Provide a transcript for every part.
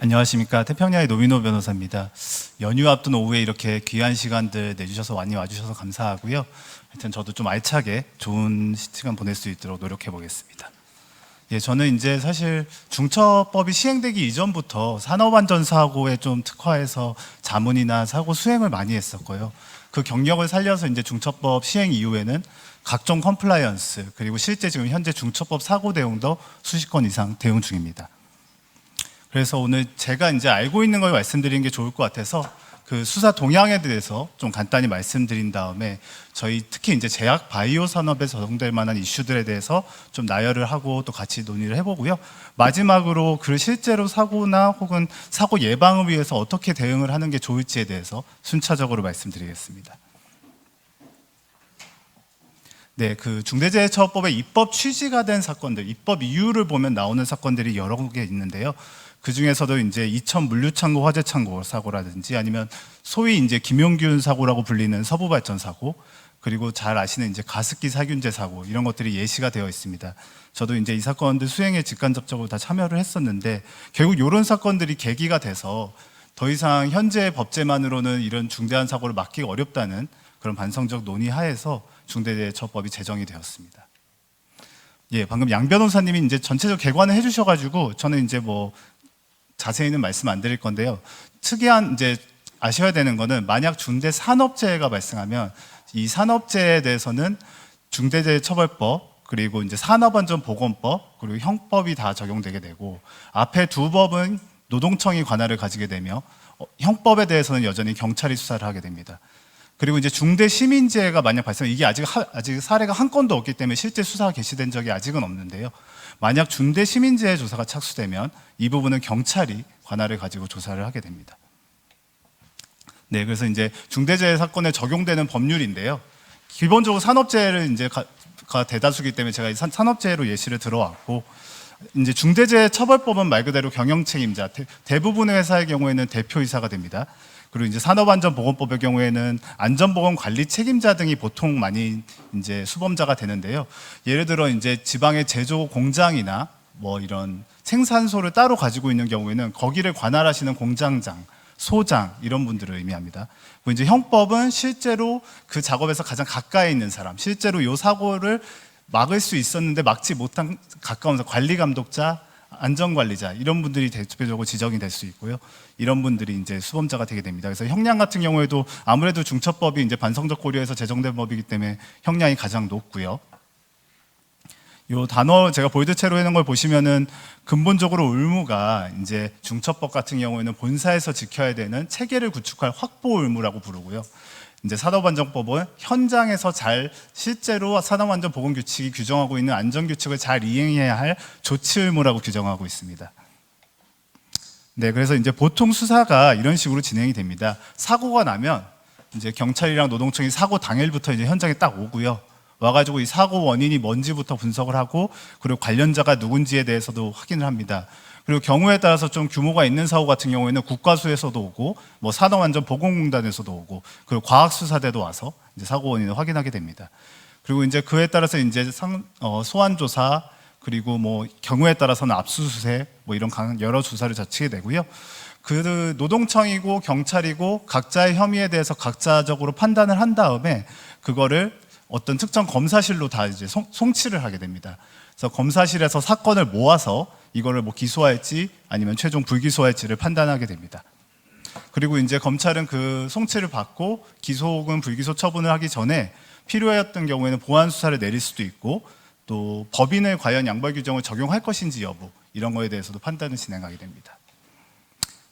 안녕하십니까. 태평양의 노민호 변호사입니다. 연휴 앞둔 오후에 이렇게 귀한 시간들 내주셔서 많이 와주셔서 감사하고요. 하여튼 저도 좀 알차게 좋은 시간 보낼 수 있도록 노력해 보겠습니다. 예, 저는 이제 사실 중처법이 시행되기 이전부터 산업안전사고에 좀 특화해서 자문이나 사고 수행을 많이 했었고요. 그 경력을 살려서 이제 중처법 시행 이후에는 각종 컴플라이언스 그리고 실제 지금 현재 중처법 사고 대응도 수십 건 이상 대응 중입니다. 그래서 오늘 제가 이제 알고 있는 걸 말씀드리는 게 좋을 것 같아서 그 수사 동향에 대해서 좀 간단히 말씀드린 다음에 저희 특히 이제 제약 바이오 산업에 적용될 만한 이슈들에 대해서 좀 나열을 하고 또 같이 논의를 해보고요. 마지막으로 그 실제로 사고나 혹은 사고 예방을 위해서 어떻게 대응을 하는 게 좋을지에 대해서 순차적으로 말씀드리겠습니다. 네, 그 중대재해처벌법의 입법 취지가 된 사건들, 입법 이유를 보면 나오는 사건들이 여러 개 있는데요. 그 중에서도 이제 이천 물류창고 화재 창고 사고라든지 아니면 소위 이제 김용균 사고라고 불리는 서부발전 사고, 그리고 잘 아시는 이제 가습기 살균제 사고, 이런 것들이 예시가 되어 있습니다. 저도 이제 이 사건들 수행에 직간접적으로 다 참여를 했었는데 결국 이런 사건들이 계기가 돼서 더 이상 현재 법제만으로는 이런 중대한 사고를 막기가 어렵다는 그런 반성적 논의하에서 중대재해처벌법이 제정이 되었습니다. 예, 방금 양 변호사님이 이제 전체적 개관을 해주셔가지고 저는 이제 뭐 자세히는 말씀 안 드릴 건데요. 특이한 이제 아셔야 되는 거는 만약 중대산업재해가 발생하면 이 산업재해에 대해서는 중대재해처벌법 그리고 이제 산업안전보건법 그리고 형법이 다 적용되게 되고 앞에 두 법은 노동청이 관할을 가지게 되며 형법에 대해서는 여전히 경찰이 수사를 하게 됩니다. 그리고 이제 중대 시민재해가 만약 발생, 이게 아직 사례가 한 건도 없기 때문에 실제 수사가 개시된 적이 아직은 없는데요. 만약 중대 시민재해 조사가 착수되면 이 부분은 경찰이 관할을 가지고 조사를 하게 됩니다. 네, 그래서 이제 중대재해 사건에 적용되는 법률인데요. 기본적으로 산업재해를 이제 대다수기 때문에 제가 산업재해로 예시를 들어왔고, 이제 중대재해처벌법은 말 그대로 경영책임자, 대부분의 회사의 경우에는 대표이사가 됩니다. 그리고 이제 산업안전보건법의 경우에는 안전보건관리 책임자 등이 보통 많이 이제 수범자가 되는데요. 예를 들어 이제 지방의 제조 공장이나 뭐 이런 생산소를 따로 가지고 있는 경우에는 거기를 관할하시는 공장장, 소장 이런 분들을 의미합니다. 그리고 이제 형법은 실제로 그 작업에서 가장 가까이 있는 사람, 실제로 이 사고를 막을 수 있었는데 막지 못한 가까운 관리감독자, 안전관리자 이런 분들이 대표적으로 지정이 될 수 있고요. 이런 분들이 이제 수범자가 되게 됩니다. 그래서 형량 같은 경우에도 아무래도 중처법이 이제 반성적 고려해서 제정된 법이기 때문에 형량이 가장 높고요. 이 단어 제가 볼드체로 해놓은 걸 보시면은 근본적으로 의무가 이제 중처법 같은 경우에는 본사에서 지켜야 되는 체계를 구축할 확보 의무라고 부르고요. 이제 산업안전법은 현장에서 잘 실제로 산업안전보건규칙이 규정하고 있는 안전규칙을 잘 이행해야 할 조치 의무라고 규정하고 있습니다. 네, 그래서 이제 보통 수사가 이런 식으로 진행이 됩니다. 사고가 나면 이제 경찰이랑 노동청이 사고 당일부터 이제 현장에 딱 오고요. 와가지고 이 사고 원인이 뭔지부터 분석을 하고 그리고 관련자가 누군지에 대해서도 확인을 합니다. 그리고 경우에 따라서 좀 규모가 있는 사고 같은 경우에는 국가수에서도 오고 뭐 산업안전보건공단에서도 오고 그리고 과학수사대도 와서 이제 사고 원인을 확인하게 됩니다. 그리고 이제 그에 따라서 이제 소환조사 그리고 뭐 경우에 따라서는 압수수색 뭐 이런 여러 조사를 자치게 되고요. 그 노동청이고 경찰이고 각자의 혐의에 대해서 각자적으로 판단을 한 다음에 그거를 어떤 특정 검사실로 다 이제 송치를 하게 됩니다. 그래서 검사실에서 사건을 모아서 이거를 뭐 기소할지 아니면 최종 불기소할지를 판단하게 됩니다. 그리고 이제 검찰은 그 송치를 받고 기소 혹은 불기소 처분을 하기 전에 필요했던 경우에는 보완 수사를 내릴 수도 있고 또 법인을 과연 양벌 규정을 적용할 것인지 여부 이런 거에 대해서도 판단을 진행하게 됩니다.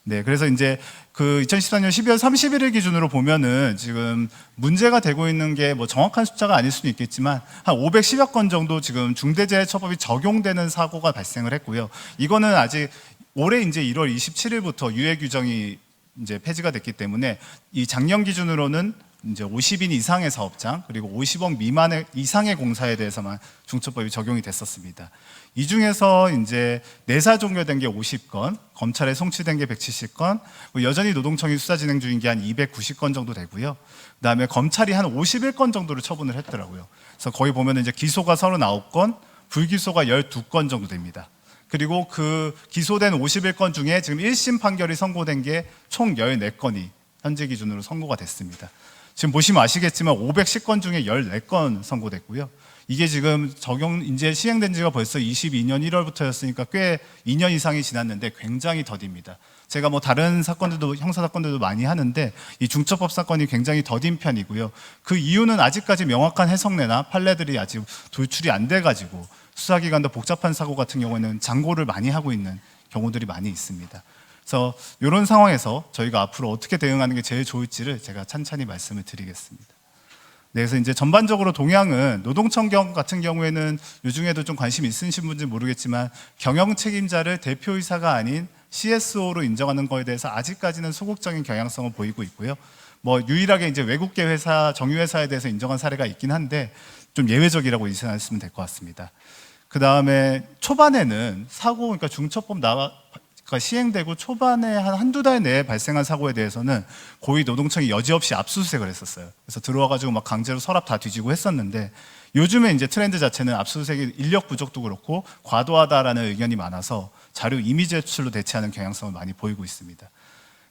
네, 그래서 이제 그 2014년 12월 31일 기준으로 보면은 지금 문제가 되고 있는 게 뭐 정확한 숫자가 아닐 수는 있겠지만 한 510여 건 정도 지금 중대재해처벌법이 적용되는 사고가 발생을 했고요. 이거는 아직 올해 이제 1월 27일부터 유예 규정이 이제 폐지가 됐기 때문에 이 작년 기준으로는 이제 50인 이상의 사업장 그리고 50억 미만의 이상의 공사에 대해서만 중처법이 적용이 됐었습니다. 이 중에서 이제 내사 종료된 게 50건, 검찰에 송치된 게 170건, 여전히 노동청이 수사 진행 중인 게 한 290건 정도 되고요. 그다음에 검찰이 한 51건 정도를 처분을 했더라고요. 그래서 거기 보면 이제 기소가 39건, 불기소가 12건 정도 됩니다. 그리고 그 기소된 51건 중에 지금 1심 판결이 선고된 게 총 14건이 현재 기준으로 선고가 됐습니다. 지금 보시면 아시겠지만 510건 중에 14건 선고됐고요. 이게 지금 이제 시행된 지가 벌써 22년 1월부터였으니까 꽤 2년 이상이 지났는데 굉장히 더딥니다. 제가 뭐 다른 사건들도, 형사사건들도 많이 하는데 이 중첩법 사건이 굉장히 더딘 편이고요. 그 이유는 아직까지 명확한 해석례나 판례들이 아직 도출이 안 돼가지고 수사기관도 복잡한 사고 같은 경우에는 장고를 많이 하고 있는 경우들이 많이 있습니다. 그래서 이런 상황에서 저희가 앞으로 어떻게 대응하는 게 제일 좋을지를 제가 찬찬히 말씀을 드리겠습니다. 네, 그래서 이제 전반적으로 동향은 노동청경 같은 경우에는 요중에도 좀 관심 있으신 분인지 모르겠지만 경영 책임자를 대표이사가 아닌 CSO로 인정하는 거에 대해서 아직까지는 소극적인 경향성을 보이고 있고요. 뭐 유일하게 이제 외국계 회사, 정유회사에 대해서 인정한 사례가 있긴 한데 좀 예외적이라고 인식하시면 될 것 같습니다. 그 다음에 초반에는 사고, 그러니까 중첩법 시행되고 초반에 한두 달 내에 발생한 사고에 대해서는 고위노동청이 여지없이 압수수색을 했었어요. 그래서 들어와가지고 막 강제로 서랍 다 뒤지고 했었는데 요즘에 이제 트렌드 자체는 압수수색이 인력 부족도 그렇고 과도하다라는 의견이 많아서 자료 이미 제출로 대체하는 경향성을 많이 보이고 있습니다.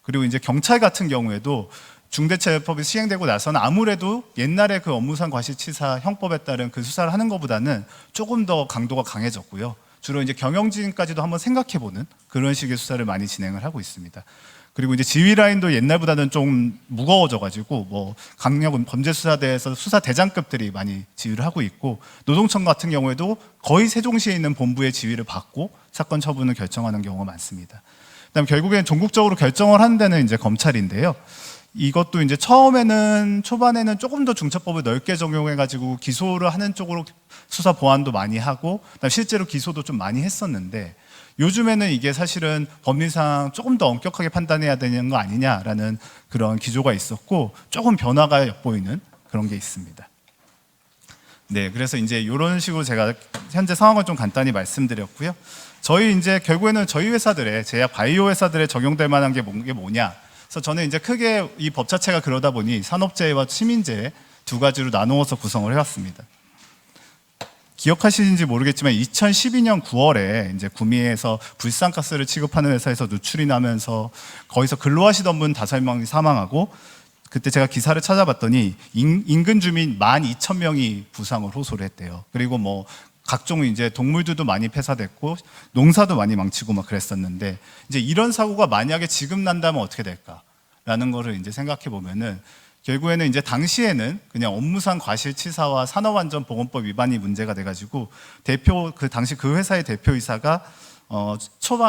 그리고 이제 경찰 같은 경우에도 중대재해법이 시행되고 나서는 아무래도 옛날에 그 업무상 과실치사 형법에 따른 그 수사를 하는 것보다는 조금 더 강도가 강해졌고요. 주로 이제 경영진까지도 한번 생각해보는 그런 식의 수사를 많이 진행을 하고 있습니다. 그리고 이제 지휘 라인도 옛날보다는 좀 무거워져가지고 뭐 강력 범죄수사대에서 수사 대장급들이 많이 지휘를 하고 있고 노동청 같은 경우에도 거의 세종시에 있는 본부의 지휘를 받고 사건 처분을 결정하는 경우가 많습니다. 그다음 결국엔 전국적으로 결정을 하는 데는 이제 검찰인데요. 이것도 이제 초반에는 조금 더 중첩법을 넓게 적용해가지고 기소를 하는 쪽으로 수사 보완도 많이 하고, 그다음 실제로 기소도 좀 많이 했었는데, 요즘에는 이게 사실은 법리상 조금 더 엄격하게 판단해야 되는 거 아니냐라는 그런 기조가 있었고, 조금 변화가 엿보이는 그런 게 있습니다. 네, 그래서 이제 이런 식으로 제가 현재 상황을 좀 간단히 말씀드렸고요. 저희 이제 결국에는 저희 회사들의 제약 바이오 회사들에 적용될 만한 게 뭐냐? 그래서 저는 이제 크게 이 법 자체가 그러다 보니 산업재해와 시민재해 두 가지로 나누어서 구성을 해왔습니다. 기억하시는지 모르겠지만 2012년 9월에 이제 구미에서 불산가스를 취급하는 회사에서 누출이 나면서 거기서 근로하시던 분 5명이 사망하고, 그때 제가 기사를 찾아봤더니 인근 주민 12,000명이 부상을 호소를 했대요. 그리고 뭐 각종 이제 동물들도 많이 폐사됐고 농사도 많이 망치고 막 그랬었는데, 이제 이런 사고가 만약에 지금 난다면 어떻게 될까라는 거를 이제 생각해 보면은 결국에는 이제 당시에는 그냥 업무상 과실치사와 산업안전보건법 위반이 문제가 돼가지고 그 당시 그 회사의 대표이사가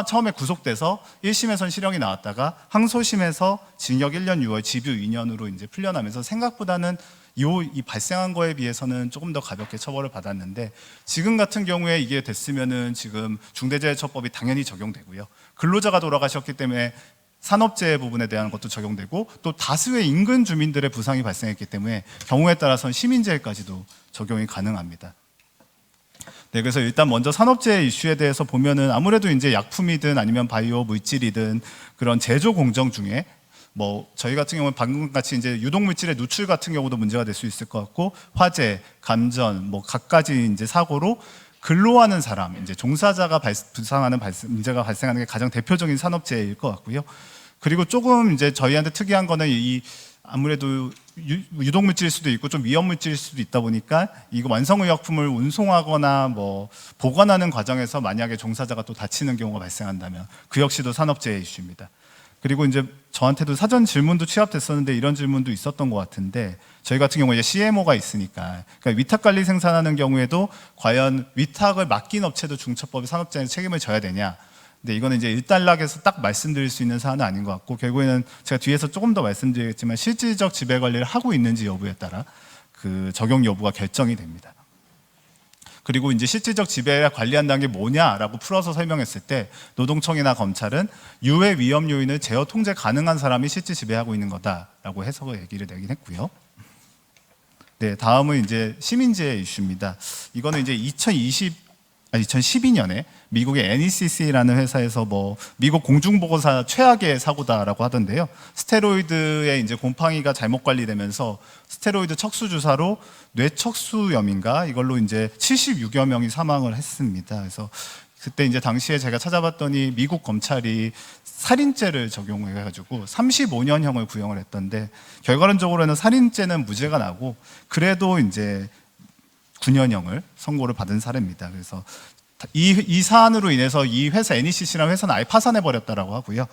처음에 구속돼서 1심에선 실형이 나왔다가 항소심에서 징역 1년 6월 집유 2년으로 이제 풀려나면서 생각보다는 이 발생한 거에 비해서는 조금 더 가볍게 처벌을 받았는데, 지금 같은 경우에 이게 됐으면은 지금 중대재해처벌법이 당연히 적용되고요. 근로자가 돌아가셨기 때문에 산업재해 부분에 대한 것도 적용되고, 또 다수의 인근 주민들의 부상이 발생했기 때문에 경우에 따라서는 시민재해까지도 적용이 가능합니다. 네, 그래서 일단 먼저 산업재해 이슈에 대해서 보면은 아무래도 이제 약품이든 아니면 바이오 물질이든 그런 제조 공정 중에 뭐 저희 같은 경우는 방금 같이 이제 유독물질의 누출 같은 경우도 문제가 될 수 있을 것 같고, 화재, 감전, 뭐 갖가지 이제 사고로 근로하는 사람, 이제 종사자가 부상하는 문제가 발생하는 게 가장 대표적인 산업재해일 것 같고요. 그리고 조금 이제 저희한테 특이한 거는 아무래도 유독물질일 수도 있고 좀 위험물질일 수도 있다 보니까 이거 완성의약품을 운송하거나 뭐 보관하는 과정에서 만약에 종사자가 또 다치는 경우가 발생한다면 그 역시도 산업재해 이슈입니다. 그리고 이제 저한테도 사전 질문도 취합됐었는데 이런 질문도 있었던 것 같은데, 저희 같은 경우에 이제 CMO가 있으니까, 그러니까 위탁 관리 생산하는 경우에도 과연 위탁을 맡긴 업체도 중첩법의 산업재해 책임을 져야 되냐? 근데 이거는 이제 일단락에서 딱 말씀드릴 수 있는 사안은 아닌 것 같고, 결국에는 제가 뒤에서 조금 더 말씀드리겠지만 실질적 지배 관리를 하고 있는지 여부에 따라 그 적용 여부가 결정이 됩니다. 그리고 이제 실질적 지배를 관리한다는 게 뭐냐라고 풀어서 설명했을 때 노동청이나 검찰은 유해 위험 요인을 제어 통제 가능한 사람이 실제 지배하고 있는 거다라고 해석을 얘기를 내긴 했고요. 네, 다음은 이제 시민재해 이슈입니다. 이거는 이제 2012년에 미국의 NECC라는 회사에서 뭐 미국 공중보고사 최악의 사고다라고 하던데요. 스테로이드의 이제 곰팡이가 잘못 관리되면서 스테로이드 척수 주사로 뇌척수염인가 이걸로 이제 76여 명이 사망을 했습니다. 그래서 그때 이제 당시에 제가 찾아봤더니 미국 검찰이 살인죄를 적용해가지고 35년형을 구형을 했던데, 결과론적으로는 살인죄는 무죄가 나고 그래도 이제 9년형을 선고를 받은 사례입니다. 그래서 이 사안으로 인해서 이 회사 NECC라는 회사는 아예 파산해 버렸다라고 하고요.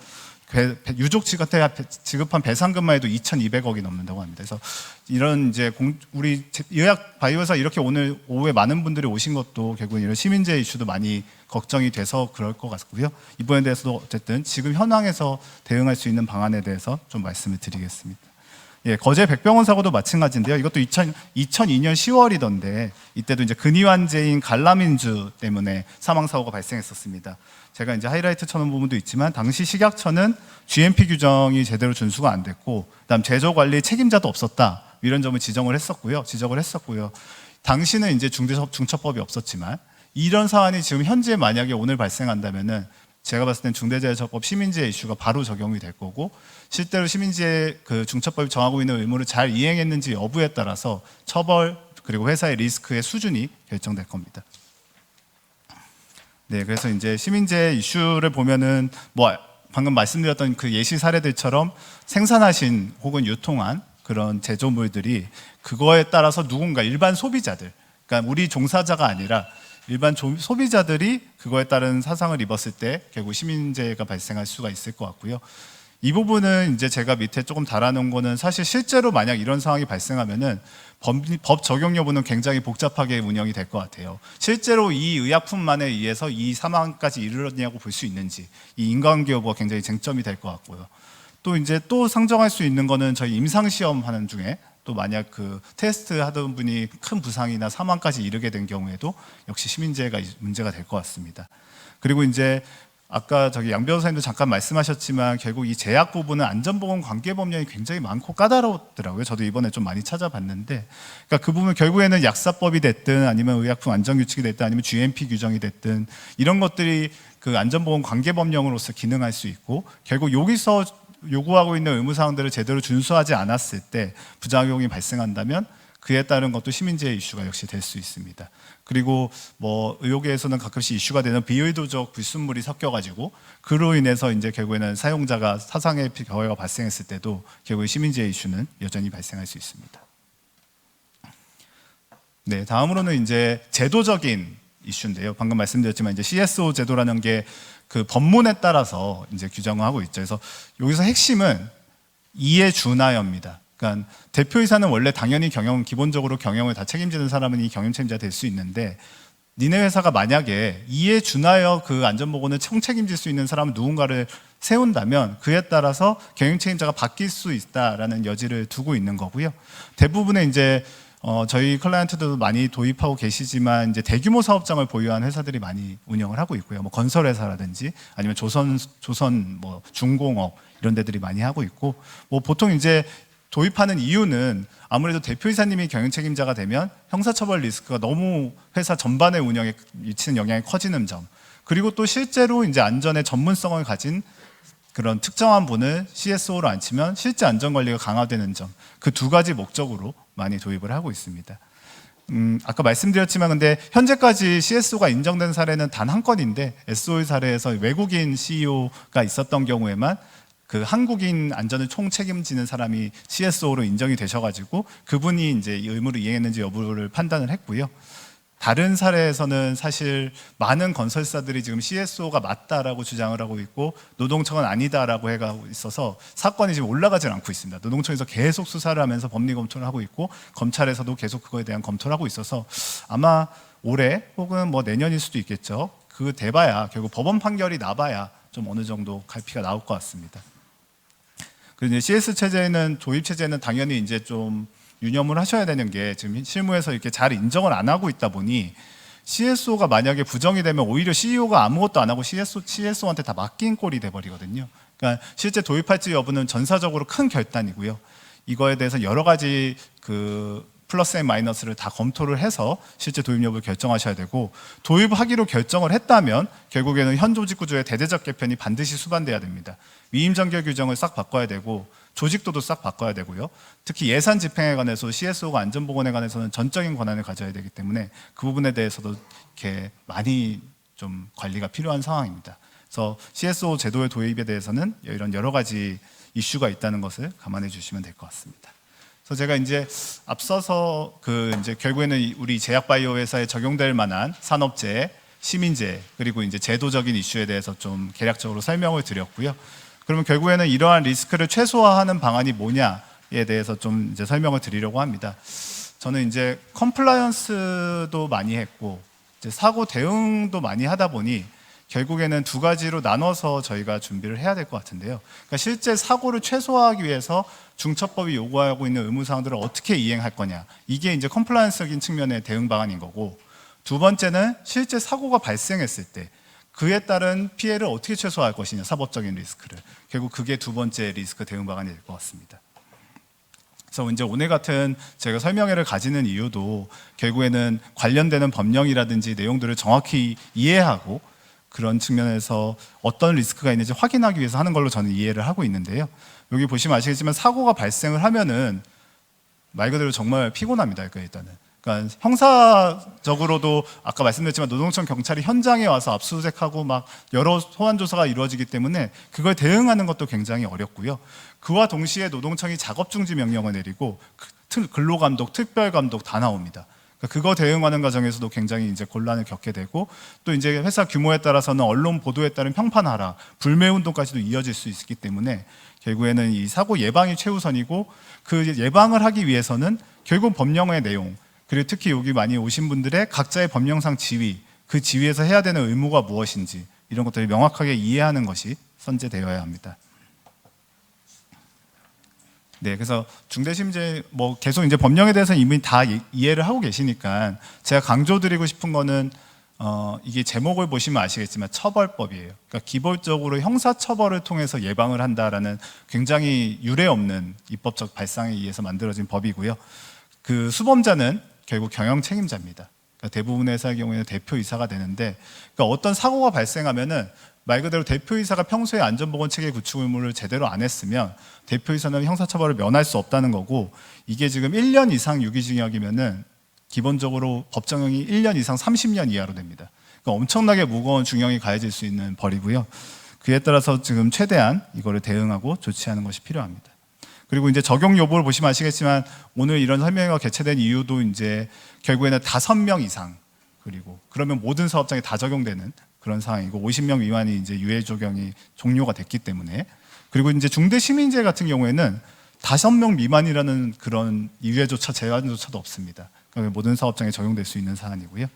유족 지급한 배상금만 해도 2,200억이 넘는다고 합니다. 그래서 이런 이제 우리 의학 바이오회사 이렇게 오늘 오후에 많은 분들이 오신 것도 결국은 이런 시민재해 이슈도 많이 걱정이 돼서 그럴 것 같고요. 이번에 대해서도 어쨌든 지금 현황에서 대응할 수 있는 방안에 대해서 좀 말씀을 드리겠습니다. 예, 거제 백병원 사고도 마찬가지인데요. 이것도 2002년 10월이던데 이때도 이제 근위환제인 갈라민주 때문에 사망 사고가 발생했었습니다. 제가 이제 하이라이트 쳐놓은 부분도 있지만 당시 식약처는 GMP 규정이 제대로 준수가 안 됐고, 그다음 제조 관리 책임자도 없었다, 이런 점을 지적을 했었고요. 당시는 이제 중처법이 없었지만 이런 사안이 지금 현재 만약에 오늘 발생한다면은 제가 봤을 땐 중대재해처벌법 시민재해 이슈가 바로 적용이 될 거고, 실제로 시민재해 그 중처법이 정하고 있는 의무를 잘 이행했는지 여부에 따라서 처벌 그리고 회사의 리스크의 수준이 결정될 겁니다. 네, 그래서 이제 시민재해 이슈를 보면은 뭐 방금 말씀드렸던 그 예시 사례들처럼 생산하신 혹은 유통한 그런 제조물들이 그거에 따라서 누군가 일반 소비자들, 그러니까 우리 종사자가 아니라 일반 소비자들이 그거에 따른 사상을 입었을 때 결국 시민재해가 발생할 수가 있을 것 같고요. 이 부분은 이제 제가 밑에 조금 달아놓은 거는 사실 실제로 만약 이런 상황이 발생하면은 법 적용 여부는 굉장히 복잡하게 운영이 될 것 같아요. 실제로 이 의약품만에 의해서 이 사망까지 이르렀냐고 볼 수 있는지, 이 인과관계 여부가 굉장히 쟁점이 될 것 같고요. 또 이제 또 상정할 수 있는 거는 저희 임상시험 하는 중에 또 만약 그 테스트 하던 분이 큰 부상이나 사망까지 이르게 된 경우에도 역시 시민재해가 문제가 될 것 같습니다. 그리고 이제 아까 양 변호사님도 잠깐 말씀하셨지만 결국 이 제약 부분은 안전보건 관계법령이 굉장히 많고 까다롭더라고요. 저도 이번에 좀 많이 찾아봤는데, 그러니까 그 부분 결국에는 약사법이 됐든 아니면 의약품 안전규칙이 됐든 아니면 GMP 규정이 됐든 이런 것들이 그 안전보건 관계법령으로서 기능할 수 있고, 결국 여기서 요구하고 있는 의무사항들을 제대로 준수하지 않았을 때 부작용이 발생한다면 그에 따른 것도 시민재해 이슈가 역시 될 수 있습니다. 그리고 뭐 의료계에서는 가끔씩 이슈가 되는 비의도적 불순물이 섞여가지고 그로 인해서 이제 결국에는 사용자가 사상의 피해가 발생했을 때도 결국 시민재해 이슈는 여전히 발생할 수 있습니다. 네, 다음으로는 이제 제도적인 이슈인데요. 방금 말씀드렸지만 이제 CSO 제도라는 게 그 법문에 따라서 이제 규정을 하고 있죠. 그래서 여기서 핵심은 이해준하여입니다. 그러니까 대표이사는 원래 당연히 기본적으로 경영을 다 책임지는 사람은 이 경영 책임자가 될 수 있는데, 니네 회사가 만약에 이에 준하여 그 안전보건을 총책임질 수 있는 사람 누군가를 세운다면 그에 따라서 경영 책임자가 바뀔 수 있다라는 여지를 두고 있는 거고요. 대부분의 이제 저희 클라이언트들도 많이 도입하고 계시지만 이제 대규모 사업장을 보유한 회사들이 많이 운영을 하고 있고요. 뭐 건설회사라든지 아니면 조선 뭐 중공업 이런 데들이 많이 하고 있고, 뭐 보통 이제 도입하는 이유는 아무래도 대표이사님이 경영 책임자가 되면 형사처벌 리스크가 너무 회사 전반의 운영에 미치는 영향이 커지는 점, 그리고 또 실제로 이제 안전의 전문성을 가진 그런 특정한 분을 CSO로 앉히면 실제 안전관리가 강화되는 점, 그 두 가지 목적으로 많이 도입을 하고 있습니다. 아까 말씀드렸지만 근데 현재까지 CSO가 인정된 사례는 단 한 건인데, SOE 사례에서 외국인 CEO가 있었던 경우에만 그 한국인 안전을 총 책임지는 사람이 CSO로 인정이 되셔가지고 그분이 이제 이 의무를 이행했는지 여부를 판단을 했고요. 다른 사례에서는 사실 많은 건설사들이 지금 CSO가 맞다라고 주장을 하고 있고 노동청은 아니다라고 해가고 있어서 사건이 지금 올라가질 않고 있습니다. 노동청에서 계속 수사를 하면서 법리 검토를 하고 있고 검찰에서도 계속 그거에 대한 검토를 하고 있어서 아마 올해 혹은 뭐 내년일 수도 있겠죠. 그 돼봐야 결국 법원 판결이 나봐야 좀 어느 정도 갈피가 나올 것 같습니다. 그리고 이제 CS 체제는 도입 체제는 당연히 이제 좀 유념을 하셔야 되는 게 지금 실무에서 이렇게 잘 인정을 안 하고 있다 보니 CSO가 만약에 부정이 되면 오히려 CEO가 아무것도 안 하고 CSO한테 다 맡긴 꼴이 돼버리거든요. 그러니까 실제 도입할지 여부는 전사적으로 큰 결단이고요. 이거에 대해서 여러 가지 그 플러스 앤 마이너스를 다 검토를 해서 실제 도입 여부를 결정하셔야 되고, 도입하기로 결정을 했다면 결국에는 현 조직 구조의 대대적 개편이 반드시 수반돼야 됩니다. 위임 전결 규정을 싹 바꿔야 되고 조직도도 싹 바꿔야 되고요. 특히 예산 집행에 관해서 CSO가 안전보건에 관해서는 전적인 권한을 가져야 되기 때문에 그 부분에 대해서도 이렇게 많이 좀 관리가 필요한 상황입니다. 그래서 CSO 제도의 도입에 대해서는 이런 여러 가지 이슈가 있다는 것을 감안해 주시면 될 것 같습니다. 그래서 제가 이제 앞서서 이제 결국에는 우리 제약바이오 회사에 적용될 만한 산업재해, 시민재해, 그리고 이제 제도적인 이슈에 대해서 좀 개략적으로 설명을 드렸고요. 그러면 결국에는 이러한 리스크를 최소화하는 방안이 뭐냐에 대해서 좀 이제 설명을 드리려고 합니다. 저는 이제 컴플라이언스도 많이 했고 이제 사고 대응도 많이 하다 보니 결국에는 두 가지로 나눠서 저희가 준비를 해야 될 것 같은데요. 그러니까 실제 사고를 최소화하기 위해서 중처법이 요구하고 있는 의무사항들을 어떻게 이행할 거냐, 이게 이제 컴플라이언스적인 측면의 대응 방안인 거고, 두 번째는 실제 사고가 발생했을 때 그에 따른 피해를 어떻게 최소화할 것이냐, 사법적인 리스크를. 결국 그게 두 번째 리스크 대응 방안이 될 것 같습니다. 그래서 이제 오늘 같은 제가 설명회를 가지는 이유도 결국에는 관련되는 법령이라든지 내용들을 정확히 이해하고 그런 측면에서 어떤 리스크가 있는지 확인하기 위해서 하는 걸로 저는 이해를 하고 있는데요. 여기 보시면 아시겠지만 사고가 발생을 하면은 말 그대로 정말 피곤합니다. 일단은. 그러니까 형사적으로도 아까 말씀드렸지만 노동청 경찰이 현장에 와서 압수수색하고 막 여러 소환 조사가 이루어지기 때문에 그걸 대응하는 것도 굉장히 어렵고요. 그와 동시에 노동청이 작업 중지 명령을 내리고 근로감독, 특별감독 다 나옵니다. 그거 대응하는 과정에서도 굉장히 이제 곤란을 겪게 되고, 또 이제 회사 규모에 따라서는 언론 보도에 따른 평판 하락, 불매 운동까지도 이어질 수 있기 때문에 결국에는 이 사고 예방이 최우선이고, 그 예방을 하기 위해서는 결국 법령의 내용, 그리고 특히 여기 많이 오신 분들의 각자의 법령상 지위, 그 지위에서 해야 되는 의무가 무엇인지 이런 것들을 명확하게 이해하는 것이 선제되어야 합니다. 네, 그래서 중대심제 계속 이제 법령에 대해서 이미 다 이해를 하고 계시니까 제가 강조드리고 싶은 거는 이게 제목을 보시면 아시겠지만 처벌법이에요. 그러니까 기본적으로 형사처벌을 통해서 예방을 한다라는 굉장히 유례 없는 입법적 발상에 의해서 만들어진 법이고요. 그 수범자는 결국 경영 책임자입니다. 그러니까 대부분의 회사의 경우에는 대표이사가 되는데, 그러니까 어떤 사고가 발생하면은 말 그대로 대표이사가 평소에 안전보건체계 구축 의무를 제대로 안 했으면 대표이사는 형사처벌을 면할 수 없다는 거고, 이게 지금 1년 이상 유기징역이면은 기본적으로 법정형이 1년 이상 30년 이하로 됩니다. 그러니까 엄청나게 무거운 중형이 가해질 수 있는 벌이고요. 그에 따라서 지금 최대한 이거를 대응하고 조치하는 것이 필요합니다. 그리고 이제 적용 여부를 보시면 아시겠지만 오늘 이런 설명회가 개최된 이유도 이제 결국에는 5명 이상, 그리고 그러면 모든 사업장에 다 적용되는 그런 상황이고 50명 미만이 이제 유예 적용이 종료가 됐기 때문에, 그리고 이제 중대 시민재해 같은 경우에는 5명 미만이라는 그런 유예조차 제한조차도 없습니다. 그러니까 모든 사업장에 적용될 수 있는 사안이고요.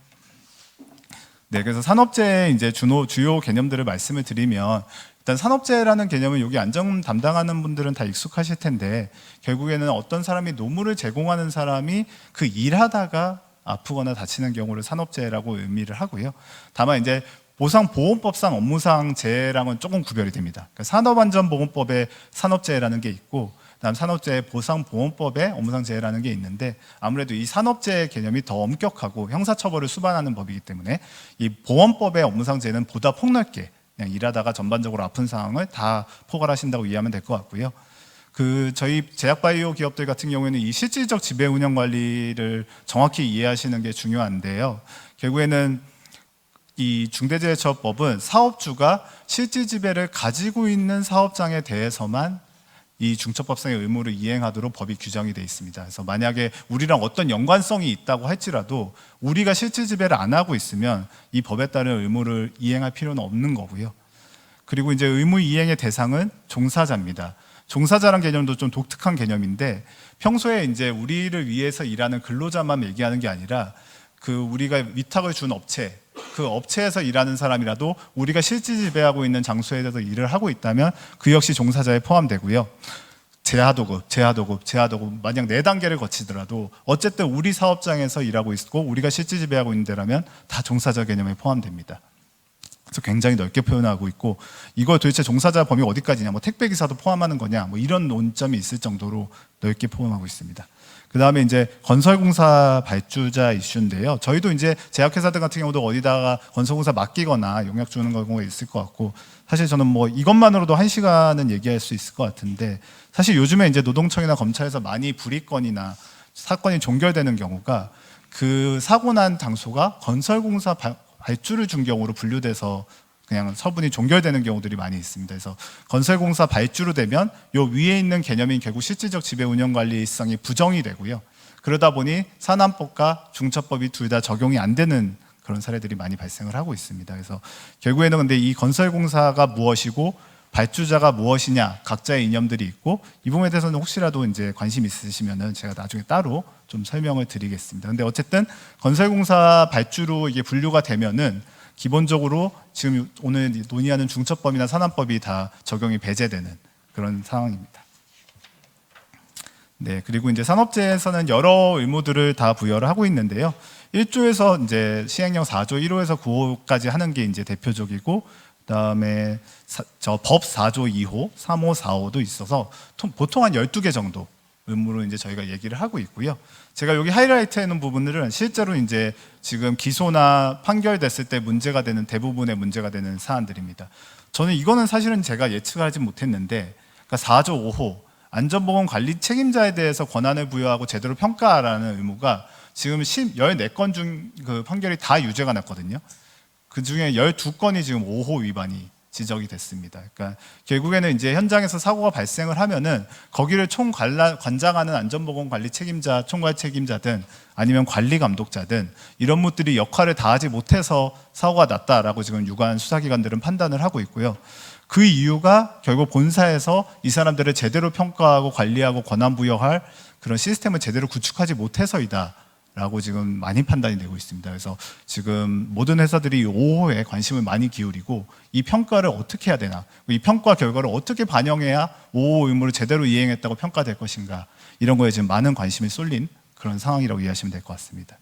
네, 그래서 산업재해 이제 주요 개념들을 말씀을 드리면, 일단 산업재해라는 개념은 여기 안전 담당하는 분들은 다 익숙하실 텐데, 결국에는 어떤 사람이 노무를 제공하는 사람이 그 일하다가 아프거나 다치는 경우를 산업재해라고 의미를 하고요. 다만 이제 보상보험법상 업무상 재해랑은 조금 구별이 됩니다. 그러니까 산업안전보건법에 산업재해라는 게 있고, 그다음 산업재해 보상보험법에 업무상 재해라는 게 있는데, 아무래도 이 산업재해 개념이 더 엄격하고 형사처벌을 수반하는 법이기 때문에 이 보험법의 업무상 재해는 보다 폭넓게 그냥 일하다가 전반적으로 아픈 상황을 다 포괄하신다고 이해하면 될 것 같고요. 저희 제약바이오 기업들 같은 경우에는 이 실질적 지배 운영 관리를 정확히 이해하시는 게 중요한데요. 결국에는 이 중대재해처벌법은 사업주가 실질 지배를 가지고 있는 사업장에 대해서만 이 중처법상의 의무를 이행하도록 법이 규정이 되어 있습니다. 그래서 만약에 우리랑 어떤 연관성이 있다고 할지라도 우리가 실질 지배를 안 하고 있으면 이 법에 따른 의무를 이행할 필요는 없는 거고요. 그리고 이제 의무 이행의 대상은 종사자입니다. 종사자란 개념도 좀 독특한 개념인데, 평소에 이제 우리를 위해서 일하는 근로자만 얘기하는 게 아니라 우리가 위탁을 준 업체, 그 업체에서 일하는 사람이라도 우리가 실질 지배하고 있는 장소에서 일을 하고 있다면 그 역시 종사자에 포함되고요. 재하도급 만약 4단계를 거치더라도 어쨌든 우리 사업장에서 일하고 있고 우리가 실질 지배하고 있는 데라면 다 종사자 개념에 포함됩니다. 그래서 굉장히 넓게 표현하고 있고, 이거 도대체 종사자 범위 어디까지냐, 택배기사도 포함하는 거냐, 이런 논점이 있을 정도로 넓게 포함하고 있습니다. 그 다음에 이제 건설공사 발주자 이슈인데요. 저희도 이제 제약회사들 같은 경우도 어디다가 건설공사 맡기거나 용역 주는 경우가 있을 것 같고, 사실 저는 이것만으로도 1시간은 얘기할 수 있을 것 같은데, 사실 요즘에 이제 노동청이나 검찰에서 많이 불이건이나 사건이 종결되는 경우가 그 사고 난 장소가 건설공사 발주를 준 경우로 분류돼서 그냥 처분이 종결되는 경우들이 많이 있습니다. 그래서 건설공사 발주로 되면 요 위에 있는 개념인 결국 실질적 지배 운영 관리성이 부정이 되고요. 그러다 보니 산안법과 중처법이 둘 다 적용이 안 되는 그런 사례들이 많이 발생을 하고 있습니다. 그래서 결국에는 근데 이 건설공사가 무엇이고 발주자가 무엇이냐 각자의 이념들이 있고 이 부분에 대해서는 혹시라도 이제 관심 있으시면은 제가 나중에 따로 좀 설명을 드리겠습니다. 근데 어쨌든 건설공사 발주로 이게 분류가 되면은 기본적으로 지금 오늘 논의하는 중처법이나 산안법이 다 적용이 배제되는 그런 상황입니다. 네, 그리고 이제 산업재해에서는 여러 의무들을 다 부여를 하고 있는데요. 1조에서 이제 시행령 4조 1호에서 9호까지 하는 게 이제 대표적이고, 그다음에 법 4조 2호, 3호, 4호도 있어서 보통 한 12개 정도 의무로 이제 저희가 얘기를 하고 있고요. 제가 여기 하이라이트 해놓은 부분들은 실제로 이제 지금 기소나 판결됐을 때 문제가 되는 대부분의 문제가 되는 사안들입니다. 저는 이거는 사실은 제가 예측하지 못했는데, 그러니까 4조 5호 안전보건 관리 책임자에 대해서 권한을 부여하고 제대로 평가하라는 의무가 지금 14건 중 그 판결이 다 유죄가 났거든요. 그 중에 12건이 지금 5호 위반이 지적이 됐습니다. 그러니까 결국에는 이제 현장에서 사고가 발생을 하면은 거기를 관장하는 안전보건 관리 책임자, 총괄 책임자든 아니면 관리 감독자든 이런 분들이 역할을 다하지 못해서 사고가 났다라고 지금 유관 수사기관들은 판단을 하고 있고요. 그 이유가 결국 본사에서 이 사람들을 제대로 평가하고 관리하고 권한 부여할 그런 시스템을 제대로 구축하지 못해서이다 라고 지금 많이 판단이 되고 있습니다. 그래서 지금 모든 회사들이 5호에 관심을 많이 기울이고 이 평가를 어떻게 해야 되나, 이 평가 결과를 어떻게 반영해야 5호 의무를 제대로 이행했다고 평가될 것인가, 이런 거에 지금 많은 관심이 쏠린 그런 상황이라고 이해하시면 될 것 같습니다.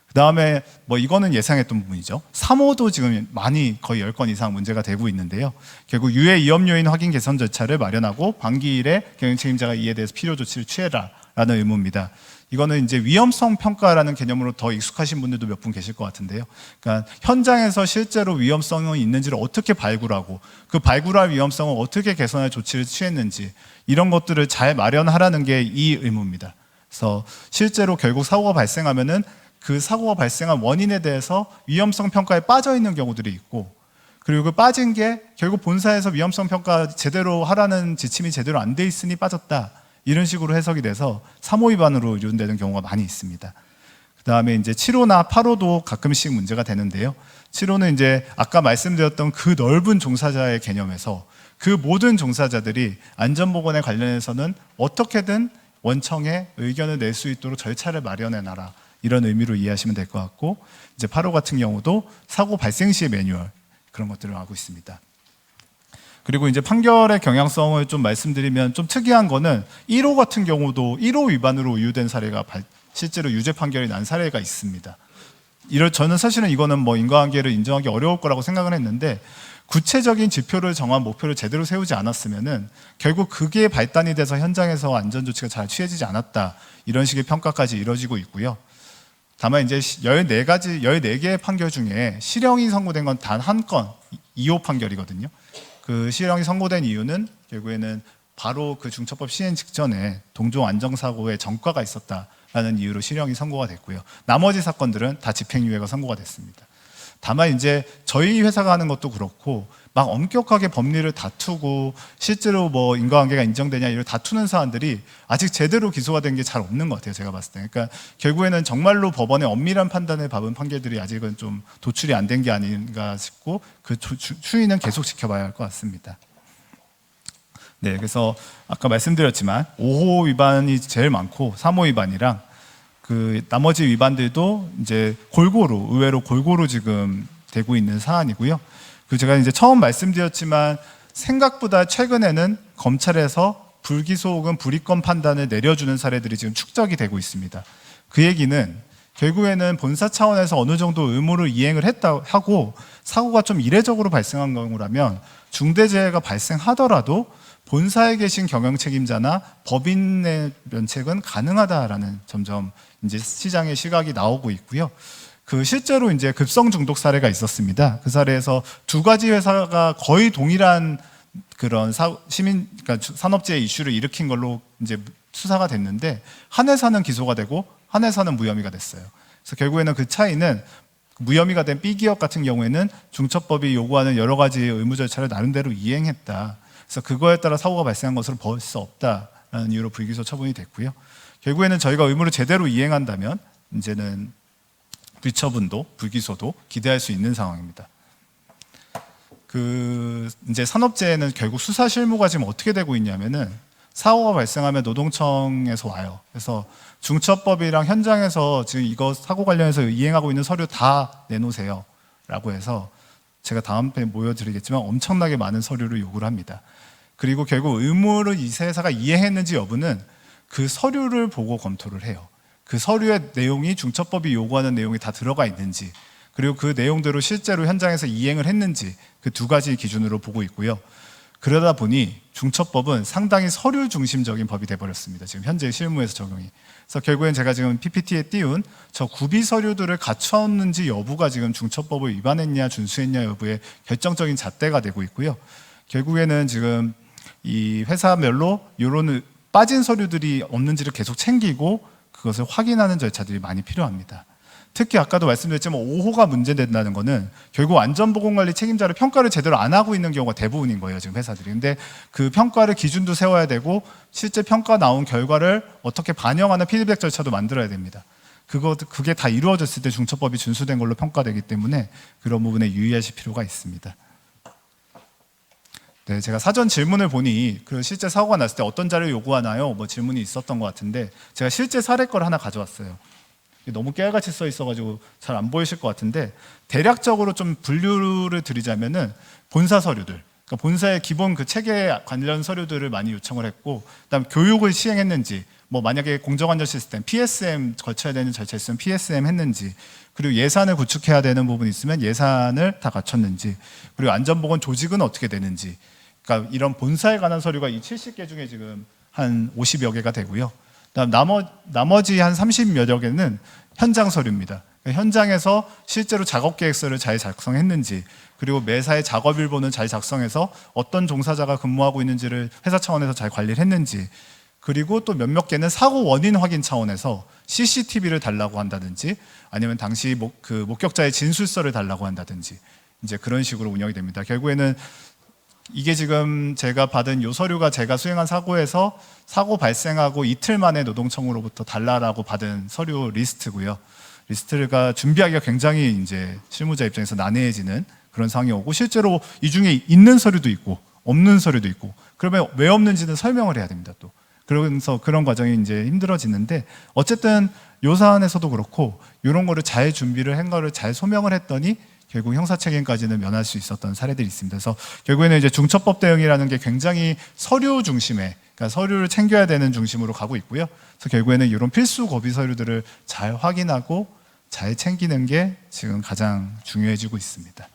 그 다음에 뭐 이거는 예상했던 부분이죠. 3호도 지금 많이 거의 10건 이상 문제가 되고 있는데요. 결국 유해 위험 요인 확인 개선 절차를 마련하고 반기일에 경영 책임자가 이에 대해서 필요 조치를 취해라라는 의무입니다. 이거는 이제 위험성 평가라는 개념으로 더 익숙하신 분들도 몇 분 계실 것 같은데요. 그러니까 현장에서 실제로 위험성이 있는지를 어떻게 발굴하고 그 발굴할 위험성을 어떻게 개선할 조치를 취했는지 이런 것들을 잘 마련하라는 게 이 의무입니다. 그래서 실제로 결국 사고가 발생하면은 그 사고가 발생한 원인에 대해서 위험성 평가에 빠져 있는 경우들이 있고, 그리고 그 빠진 게 결국 본사에서 위험성 평가 제대로 하라는 지침이 제대로 안 돼 있으니 빠졌다, 이런 식으로 해석이 돼서 3호 위반으로 이룬되는 경우가 많이 있습니다. 그 다음에 이제 7호나 8호도 가끔씩 문제가 되는데요. 7호는 이제 아까 말씀드렸던 그 넓은 종사자의 개념에서 그 모든 종사자들이 안전보건에 관련해서는 어떻게든 원청에 의견을 낼 수 있도록 절차를 마련해 놔라, 이런 의미로 이해하시면 될 것 같고, 이제 8호 같은 경우도 사고 발생 시의 매뉴얼, 그런 것들을 하고 있습니다. 그리고 이제 판결의 경향성을 좀 말씀드리면 좀 특이한 거는 1호 같은 경우도 1호 위반으로 이유된 사례가 실제로 유죄 판결이 난 사례가 있습니다. 저는 사실은 이거는 뭐 인과관계를 인정하기 어려울 거라고 생각을 했는데, 구체적인 지표를 정한 목표를 제대로 세우지 않았으면은 결국 그게 발단이 돼서 현장에서 안전조치가 잘 취해지지 않았다, 이런 식의 평가까지 이루어지고 있고요. 다만 이제 14개의 판결 중에 실형이 선고된 건 단 한 건, 2호 판결이거든요. 그 실형이 선고된 이유는 결국에는 바로 그 중처법 시행 직전에 동종 안전사고의 전과가 있었다라는 이유로 실형이 선고가 됐고요. 나머지 사건들은 다 집행유예가 선고가 됐습니다. 다만 이제 저희 회사가 하는 것도 그렇고 막 엄격하게 법리를 다투고 실제로 뭐 인과관계가 인정되냐 이걸 다투는 사안들이 아직 제대로 기소가 된 게 잘 없는 것 같아요, 제가 봤을 때. 그러니까 결국에는 정말로 법원의 엄밀한 판단을 밟은 판결들이 아직은 좀 도출이 안 된 게 아닌가 싶고, 그 추이는 계속 지켜봐야 할 것 같습니다. 네, 그래서 아까 말씀드렸지만 5호 위반이 제일 많고 3호 위반이랑 그 나머지 위반들도 이제 의외로 골고루 지금 되고 있는 사안이고요. 그 제가 이제 처음 말씀드렸지만 생각보다 최근에는 검찰에서 불기소 혹은 불이권 판단을 내려주는 사례들이 지금 축적이 되고 있습니다. 그 얘기는 결국에는 본사 차원에서 어느 정도 의무를 이행을 하고 사고가 좀 이례적으로 발생한 경우라면 중대재해가 발생하더라도 본사에 계신 경영 책임자나 법인의 면책은 가능하다라는 점점 이제 시장의 시각이 나오고 있고요. 그 실제로 이제 급성 중독 사례가 있었습니다. 그 사례에서 두 가지 회사가 거의 동일한 그런 그러니까 산업재해 이슈를 일으킨 걸로 이제 수사가 됐는데 한 회사는 기소가 되고 한 회사는 무혐의가 됐어요. 그래서 결국에는 그 차이는 무혐의가 된 B기업 같은 경우에는 중처법이 요구하는 여러 가지 의무 절차를 나름대로 이행했다. 그래서 그거에 따라 사고가 발생한 것으로 볼 수 없다라는 이유로 불기소 처분이 됐고요. 결국에는 저희가 의무를 제대로 이행한다면 이제는 불처분도 불기소도 기대할 수 있는 상황입니다. 이제 산업재해는 결국 수사 실무가 지금 어떻게 되고 있냐면은 사고가 발생하면 노동청에서 와요. 그래서 중처법이랑 현장에서 지금 이거 사고 관련해서 이행하고 있는 서류 다 내놓으세요라고 해서 제가 다음 편에 보여드리겠지만 엄청나게 많은 서류를 요구를 합니다. 그리고 결국 의무를 이 회사가 이행했는지 여부는 그 서류를 보고 검토를 해요. 그 서류의 내용이 중처법이 요구하는 내용이 다 들어가 있는지, 그리고 그 내용대로 실제로 현장에서 이행을 했는지 그 두 가지 기준으로 보고 있고요. 그러다 보니 중처법은 상당히 서류 중심적인 법이 돼버렸습니다. 지금 현재 실무에서 적용이. 그래서 결국엔 제가 지금 PPT에 띄운 저 구비 서류들을 갖췄는지 여부가 지금 중처법을 위반했냐 준수했냐 여부의 결정적인 잣대가 되고 있고요. 결국에는 지금 이 회사별로 이런 빠진 서류들이 없는지를 계속 챙기고 그것을 확인하는 절차들이 많이 필요합니다. 특히 아까도 말씀드렸지만 5호가 문제된다는 거는 결국 안전보건관리 책임자를 평가를 제대로 안 하고 있는 경우가 대부분인 거예요, 지금 회사들이. 근데 그 평가를 기준도 세워야 되고 실제 평가 나온 결과를 어떻게 반영하는 피드백 절차도 만들어야 됩니다. 그게 다 이루어졌을 때 중처법이 준수된 걸로 평가되기 때문에 그런 부분에 유의하실 필요가 있습니다. 네, 제가 사전 질문을 보니 그 실제 사고가 났을 때 어떤 자료를 요구하나요? 뭐 질문이 있었던 것 같은데 제가 실제 사례 걸 하나 가져왔어요. 너무 깨알같이 써 있어가지고 잘 안 보이실 것 같은데 대략적으로 좀 분류를 드리자면은 본사 서류들, 그러니까 본사의 기본 그 체계 관련 서류들을 많이 요청을 했고, 그다음 교육을 시행했는지, 뭐 만약에 공정안전 시스템 PSM 거쳐야 되는 절차 있으면 PSM 했는지, 그리고 예산을 구축해야 되는 부분이 있으면 예산을 다 갖췄는지, 그리고 안전보건 조직은 어떻게 되는지, 그러니까 이런 본사에 관한 서류가 이 70개 중에 지금 한 50여 개가 되고요. 그다음 나머지 한 30여 개는 현장 서류입니다. 그러니까 현장에서 실제로 작업 계획서를 잘 작성했는지, 그리고 매사의 작업 일보는 잘 작성해서 어떤 종사자가 근무하고 있는지를 회사 차원에서 잘 관리를 했는지, 그리고 또 몇몇 개는 사고 원인 확인 차원에서 CCTV를 달라고 한다든지, 아니면 당시 목격자의 진술서를 달라고 한다든지, 이제 그런 식으로 운영이 됩니다. 결국에는 이게 지금 제가 받은 요 서류가 제가 수행한 사고에서 사고 발생하고 이틀 만에 노동청으로부터 달라라고 받은 서류 리스트고요. 리스트가 준비하기가 굉장히 이제 실무자 입장에서 난해해지는 그런 상황이 오고, 실제로 이 중에 있는 서류도 있고 없는 서류도 있고, 그러면 왜 없는지는 설명을 해야 됩니다. 또 그러면서 그런 과정이 이제 힘들어지는데, 어쨌든 요 사안에서도 그렇고 이런 거를 잘 준비를 한 거를 잘 소명을 했더니 결국 형사책임까지는 면할 수 있었던 사례들이 있습니다. 그래서 결국에는 이제 중처법 대응이라는 게 굉장히 서류 중심의, 그러니까 서류를 챙겨야 되는 중심으로 가고 있고요. 그래서 결국에는 이런 필수 고비 서류들을 잘 확인하고 잘 챙기는 게 지금 가장 중요해지고 있습니다.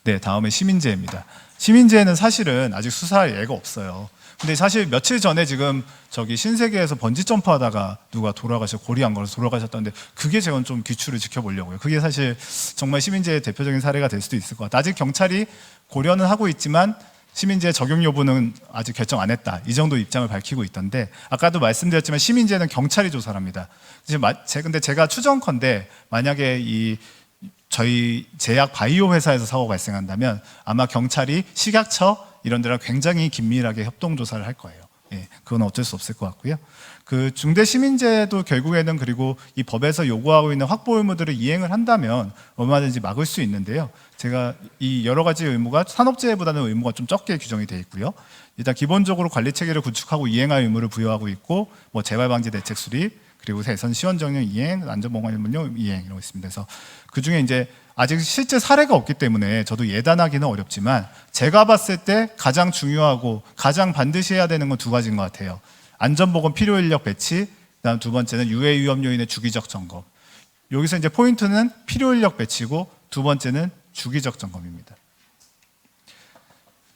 네, 다음에 시민재해입니다. 시민재해는 사실은 아직 수사할 예가 없어요. 근데 사실 며칠 전에 지금 저기 신세계에서 번지 점프하다가 누가 고리 안 걸어서 돌아가셨다는데, 그게 제가 좀 귀추를 지켜보려고요. 그게 사실 정말 시민재해 대표적인 사례가 될 수도 있을 것 같아요. 아직 경찰이 고려는 하고 있지만 시민재해 적용 여부는 아직 결정 안 했다, 이 정도 입장을 밝히고 있던데, 아까도 말씀드렸지만 시민재해는 경찰이 조사를 합니다. 근데 제가 추정컨대 만약에 저희 제약 바이오 회사에서 사고가 발생한다면 아마 경찰이 식약처 이런 데랑 굉장히 긴밀하게 협동 조사를 할 거예요. 예, 그건 어쩔 수 없을 것 같고요. 그 중대 시민재해도 결국에는, 그리고 이 법에서 요구하고 있는 확보 의무들을 이행을 한다면 얼마든지 막을 수 있는데요. 제가 이 여러 가지 의무가 산업재해보다는 의무가 좀 적게 규정이 되어 있고요. 일단 기본적으로 관리 체계를 구축하고 이행할 의무를 부여하고 있고, 뭐 재발 방지 대책 수립, 그리고 대선 시원 정령 이행, 안전보건의무령 이행 이런 거 있습니다. 그래서 그 중에 이제 아직 실제 사례가 없기 때문에 저도 예단하기는 어렵지만, 제가 봤을 때 가장 중요하고 가장 반드시 해야 되는 건 두 가지인 것 같아요. 안전보건 필요 인력 배치, 그다음 두 번째는 유해 위험 요인의 주기적 점검. 여기서 이제 포인트는 필요 인력 배치고 두 번째는 주기적 점검입니다.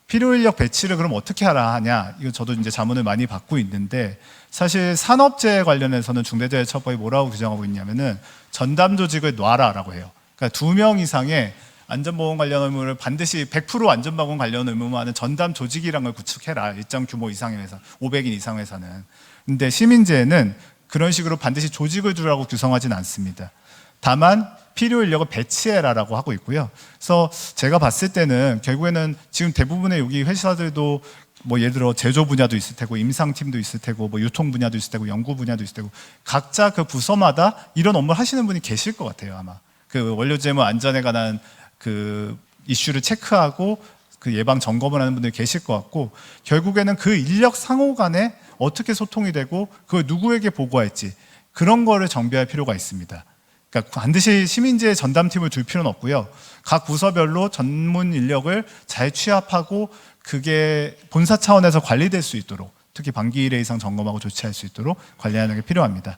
필요 인력 배치를 그럼 어떻게 하냐? 이거 저도 이제 자문을 많이 받고 있는데, 사실 산업재해 관련해서는 중대재해처벌이 뭐라고 규정하고 있냐면은 전담 조직을 놔라라고 해요. 그러니까 2명 이상의 안전보건 관련 의무를 반드시 100% 안전보건 관련 의무만 하는 전담 조직이란 걸 구축해라. 일정 규모 이상의 회사, 500인 이상 회사는. 근데 시민재해는 그런 식으로 반드시 조직을 두라고 규정하진 않습니다. 다만 필요 인력을 배치해라라고 하고 있고요. 그래서 제가 봤을 때는 결국에는 지금 대부분의 여기 회사들도 뭐 예를 들어 제조 분야도 있을 테고 임상팀도 있을 테고 뭐 유통 분야도 있을 테고 연구 분야도 있을 테고 각자 그 부서마다 이런 업무를 하시는 분이 계실 것 같아요. 아마 그 원료제물 안전에 관한 그 이슈를 체크하고 그 예방 점검을 하는 분들이 계실 것 같고 결국에는 그 인력 상호 간에 어떻게 소통이 되고 그걸 누구에게 보고할지 그런 거를 정비할 필요가 있습니다. 그러니까 반드시 시민재해 전담팀을 둘 필요는 없고요. 각 부서별로 전문 인력을 잘 취합하고 그게 본사 차원에서 관리될 수 있도록 특히 반기 1회 이상 점검하고 조치할 수 있도록 관리하는 게 필요합니다.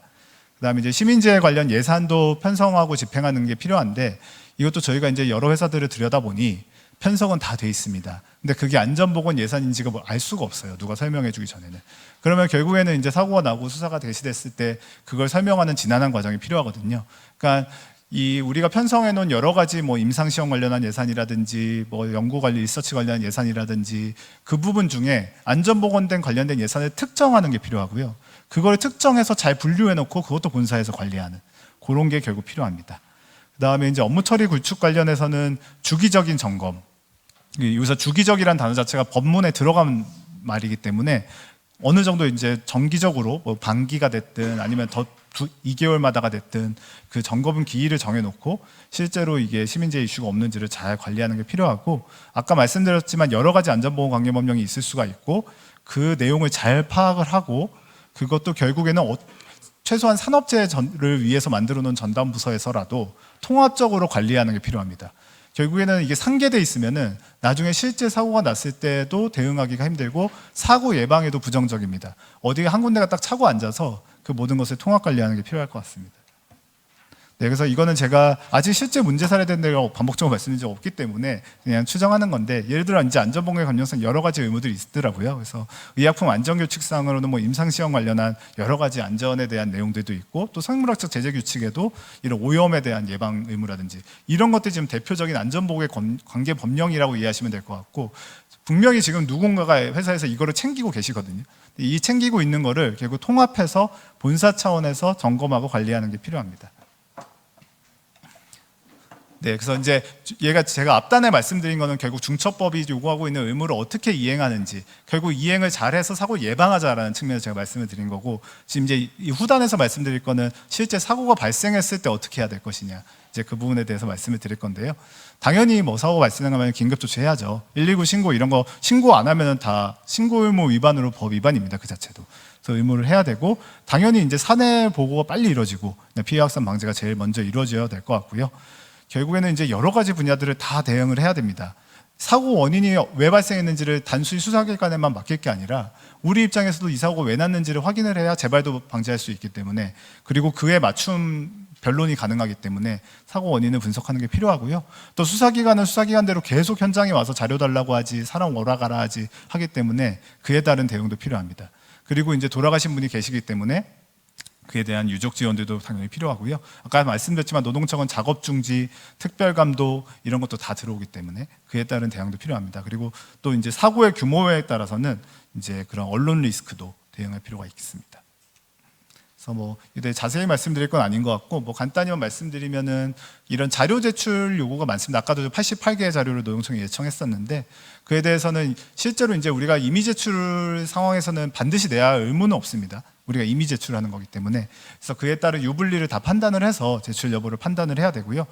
그다음에 이제 시민재해 관련 예산도 편성하고 집행하는 게 필요한데 이것도 저희가 이제 여러 회사들을 들여다보니 편성은 다 돼 있습니다. 근데 그게 안전보건 예산인지가 뭐 알 수가 없어요. 누가 설명해 주기 전에는. 그러면 결국에는 이제 사고가 나고 수사가 개시됐을 때 그걸 설명하는 지난한 과정이 필요하거든요. 그러니까 이 우리가 편성해 놓은 여러 가지 뭐 임상 시험 관련한 예산이라든지 뭐 연구 관리 리서치 관련한 예산이라든지 그 부분 중에 안전보건된 관련된 예산을 특정하는 게 필요하고요. 그걸 특정해서 잘 분류해 놓고 그것도 본사에서 관리하는 그런 게 결국 필요합니다. 그다음에 이제 업무 처리 구축 관련해서는 주기적인 점검. 여기서 주기적이라는 단어 자체가 법문에 들어간 말이기 때문에 어느 정도 이제 정기적으로 뭐 반기가 됐든 아니면 더 2개월마다가 됐든 그 점검 기일을 정해놓고 실제로 이게 시민재해 이슈가 없는지를 잘 관리하는 게 필요하고 아까 말씀드렸지만 여러 가지 안전보건관계법령이 있을 수가 있고 그 내용을 잘 파악을 하고 그것도 결국에는 최소한 산업재해를 위해서 만들어 놓은 전담부서에서라도 통합적으로 관리하는 게 필요합니다. 결국에는 이게 상계돼 있으면은 나중에 실제 사고가 났을 때도 대응하기가 힘들고 사고 예방에도 부정적입니다. 어디 한 군데가 딱 차고 앉아서 그 모든 것을 통합 관리하는 게 필요할 것 같습니다. 네, 그래서 이거는 제가 아직 실제 문제 사례된 데가 반복적으로 말씀드린 적 없기 때문에 그냥 추정하는 건데 예를 들어 이제 안전보건에 관련해서 여러 가지 의무들이 있더라고요. 그래서 의약품 안전규칙상으로는 뭐 임상시험 관련한 여러 가지 안전에 대한 내용들도 있고 또 생물학적 제재규칙에도 이런 오염에 대한 예방 의무라든지 이런 것들이 지금 대표적인 안전보건의 관계 법령이라고 이해하시면 될 것 같고 분명히 지금 누군가가 회사에서 이거를 챙기고 계시거든요. 이 챙기고 있는 거를 결국 통합해서 본사 차원에서 점검하고 관리하는 게 필요합니다. 네, 그래서 이제 제가 앞단에 말씀드린 거는 결국 중처법이 요구하고 있는 의무를 어떻게 이행하는지, 결국 이행을 잘해서 사고 예방하자라는 측면에서 제가 말씀을 드린 거고, 지금 이제 이 후단에서 말씀드릴 거는 실제 사고가 발생했을 때 어떻게 해야 될 것이냐, 이제 그 부분에 대해서 말씀을 드릴 건데요. 당연히 뭐 사고 발생하면 긴급 조치해야죠. 119 신고 이런 거 신고 안 하면은 다 신고 의무 위반으로 법 위반입니다. 그 자체도. 그래서 의무를 해야 되고, 당연히 이제 사내 보고가 빨리 이루어지고 피해 확산 방지가 제일 먼저 이루어져야 될 것 같고요. 결국에는 이제 여러 가지 분야들을 다 대응을 해야 됩니다. 사고 원인이 왜 발생했는지를 단순히 수사기관에만 맡길 게 아니라 우리 입장에서도 이 사고가 왜 났는지를 확인을 해야 재발도 방지할 수 있기 때문에 그리고 그에 맞춤 변론이 가능하기 때문에 사고 원인을 분석하는 게 필요하고요. 또 수사기관은 수사기관대로 계속 현장에 와서 자료 달라고 하지 사람 오라가라 하지 하기 때문에 그에 따른 대응도 필요합니다. 그리고 이제 돌아가신 분이 계시기 때문에 그에 대한 유족 지원들도 당연히 필요하고요. 아까 말씀드렸지만 노동청은 작업 중지, 특별 감독 이런 것도 다 들어오기 때문에 그에 따른 대응도 필요합니다. 그리고 또 이제 사고의 규모에 따라서는 이제 그런 언론 리스크도 대응할 필요가 있습니다. 그래서 뭐 이제 자세히 말씀드릴 건 아닌 것 같고 뭐 간단히만 말씀드리면은 이런 자료 제출 요구가 많습니다. 아까도 88개의 자료를 노동청에 예청했었는데 그에 대해서는 실제로 이제 우리가 이미 제출 상황에서는 반드시 내야 할 의무는 없습니다. 우리가 이미 제출하는 거기 때문에 그래서 그에 따른 유불리를 다 판단을 해서 제출 여부를 판단을 해야 되고요.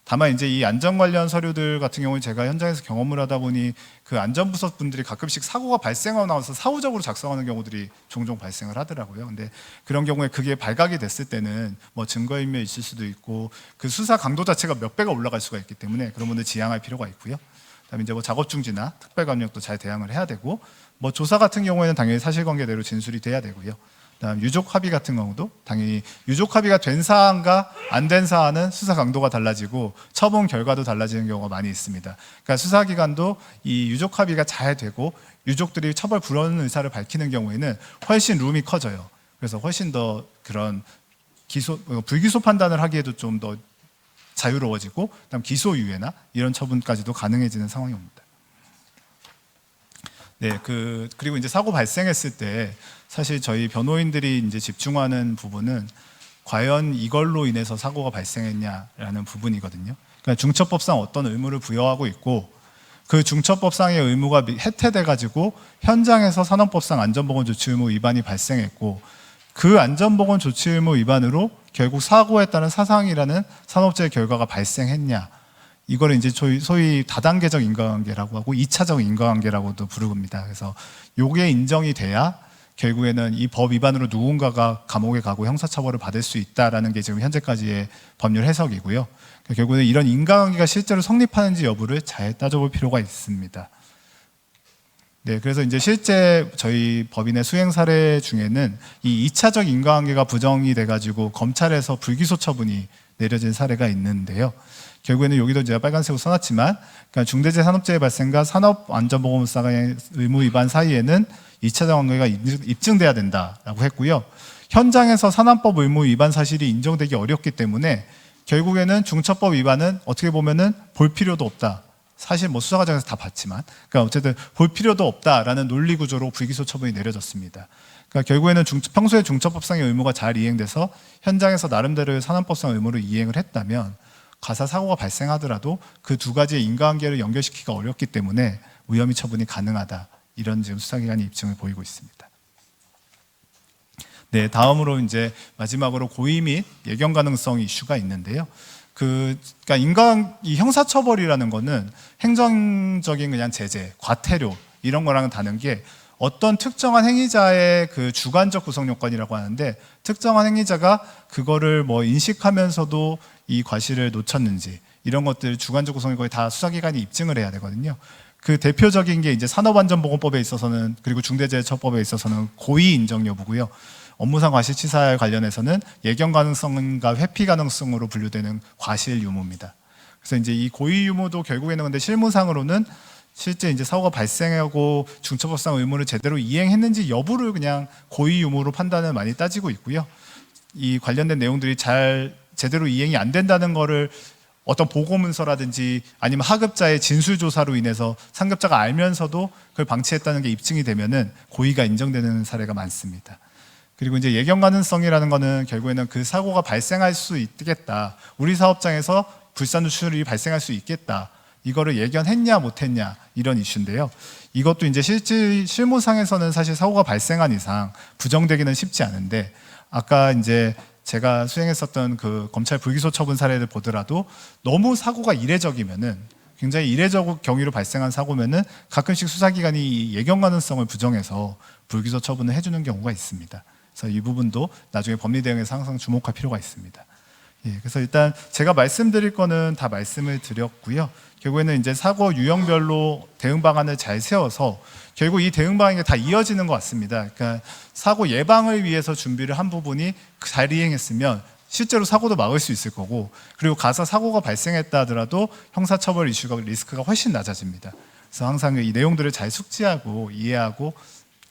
다만 이제 이 안전 관련 서류들 같은 경우는 제가 현장에서 경험을 하다 보니 그 안전부서 분들이 가끔씩 사고가 발생하고 나서 사후적으로 작성하는 경우들이 종종 발생을 하더라고요. 근데 그런 경우에 그게 발각이 됐을 때는 뭐 증거인멸 있을 수도 있고 그 수사 강도 자체가 몇 배가 올라갈 수가 있기 때문에 그런 분들 지양할 필요가 있고요. 그다음에 이제 뭐 작업 중지나 특별 감력도 잘 대응을 해야 되고 뭐 조사 같은 경우에는 당연히 사실관계대로 진술이 돼야 되고요. 그다음 유족 합의 같은 경우도 당연히 유족 합의가 된 사안과 안 된 사안은 수사 강도가 달라지고 처분 결과도 달라지는 경우가 많이 있습니다. 그러니까 수사기관도 이 유족 합의가 잘 되고 유족들이 처벌 불허하는 의사를 밝히는 경우에는 훨씬 룸이 커져요. 그래서 훨씬 더 그런 불기소 판단을 하기에도 좀 더 자유로워지고 그다음 기소유예나 이런 처분까지도 가능해지는 상황이 옵니다. 네, 그리고 이제 사고 발생했을 때 사실 저희 변호인들이 이제 집중하는 부분은 과연 이걸로 인해서 사고가 발생했냐라는 부분이거든요. 그러니까 중처법상 어떤 의무를 부여하고 있고 그 중처법상의 의무가 해태돼 가지고 현장에서 산업법상 안전보건조치 의무 위반이 발생했고 그 안전보건조치 의무 위반으로 결국 사고에 따른 사상이라는 산업재해 결과가 발생했냐. 이거를 이제 소위 다단계적 인과관계라고 하고 2차적 인과관계라고도 부릅니다. 그래서 요게 인정이 돼야 결국에는 이 법 위반으로 누군가가 감옥에 가고 형사처벌을 받을 수 있다라는 게 지금 현재까지의 법률 해석이고요. 결국에는 이런 인과관계가 실제로 성립하는지 여부를 잘 따져볼 필요가 있습니다. 네, 그래서 이제 실제 저희 법인의 수행 사례 중에는 이 2차적 인과관계가 부정이 돼가지고 검찰에서 불기소 처분이 내려진 사례가 있는데요. 결국에는 여기도 제가 빨간색으로 써놨지만, 그러니까 중대재해산업재해 발생과 산업안전보건법상의 의무 위반 사이에는 2차적 관계가 입증돼야 된다라고 했고요. 현장에서 산안법 의무 위반 사실이 인정되기 어렵기 때문에 결국에는 중처법 위반은 어떻게 보면은 볼 필요도 없다. 사실 뭐 수사 과정에서 다 봤지만, 그러니까 어쨌든 볼 필요도 없다라는 논리 구조로 불기소 처분이 내려졌습니다. 그러니까 결국에는 평소에 중처법상의 의무가 잘 이행돼서 현장에서 나름대로의 산안법상 의무를 이행을 했다면 가사 사고가 발생하더라도 그 두 가지의 인과관계를 연결시키기가 어렵기 때문에 무혐의 처분이 가능하다. 이런 지금 수사기관이 입증을 보이고 있습니다. 네, 다음으로 이제 마지막으로 고의 및 예견 가능성 이슈가 있는데요. 그러니까 이 형사처벌이라는 거는 행정적인 그냥 제재, 과태료 이런 거랑은 다른 게 어떤 특정한 행위자의 그 주관적 구성 요건이라고 하는데 특정한 행위자가 그거를 뭐 인식하면서도 이 과실을 놓쳤는지 이런 것들 주관적 구성 요건이 다 수사기관이 입증을 해야 되거든요. 그 대표적인 게 이제 산업안전보건법에 있어서는 그리고 중대재해처벌법에 있어서는 고의 인정 여부고요. 업무상 과실치사에 관련해서는 예견 가능성과 회피 가능성으로 분류되는 과실 유무입니다. 그래서 이제 이 고의 유무도 결국에는 근데 실무상으로는 실제 이제 사고가 발생하고 중처법상 의무를 제대로 이행했는지 여부를 그냥 고의 유무로 판단을 많이 따지고 있고요. 이 관련된 내용들이 제대로 이행이 안 된다는 거를 어떤 보고문서라든지 아니면 하급자의 진술조사로 인해서 상급자가 알면서도 그걸 방치했다는 게 입증이 되면은 고의가 인정되는 사례가 많습니다. 그리고 이제 예견 가능성이라는 거는 결국에는 그 사고가 발생할 수 있겠다. 우리 사업장에서 불산 누출이 발생할 수 있겠다. 이거를 예견했냐 못했냐 이런 이슈인데요. 이것도 이제 실무상에서는 사실 사고가 발생한 이상 부정되기는 쉽지 않은데 아까 이제 제가 수행했었던 그 검찰 불기소 처분 사례를 보더라도 너무 사고가 이례적이면은 굉장히 이례적 경위로 발생한 사고면은 가끔씩 수사기관이 예견 가능성을 부정해서 불기소 처분을 해주는 경우가 있습니다. 그래서 이 부분도 나중에 법리 대응에서 항상 주목할 필요가 있습니다. 예, 그래서 일단 제가 말씀드릴 거는 다 말씀을 드렸고요. 결국에는 이제 사고 유형별로 대응 방안을 잘 세워서 결국 이 대응 방안이 다 이어지는 것 같습니다. 그러니까 사고 예방을 위해서 준비를 한 부분이 잘 이행했으면 실제로 사고도 막을 수 있을 거고 그리고 가서 사고가 발생했다 하더라도 형사처벌 이슈가 리스크가 훨씬 낮아집니다. 그래서 항상 이 내용들을 잘 숙지하고 이해하고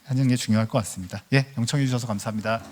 하는 게 중요할 것 같습니다. 예, 영청해 주셔서 감사합니다.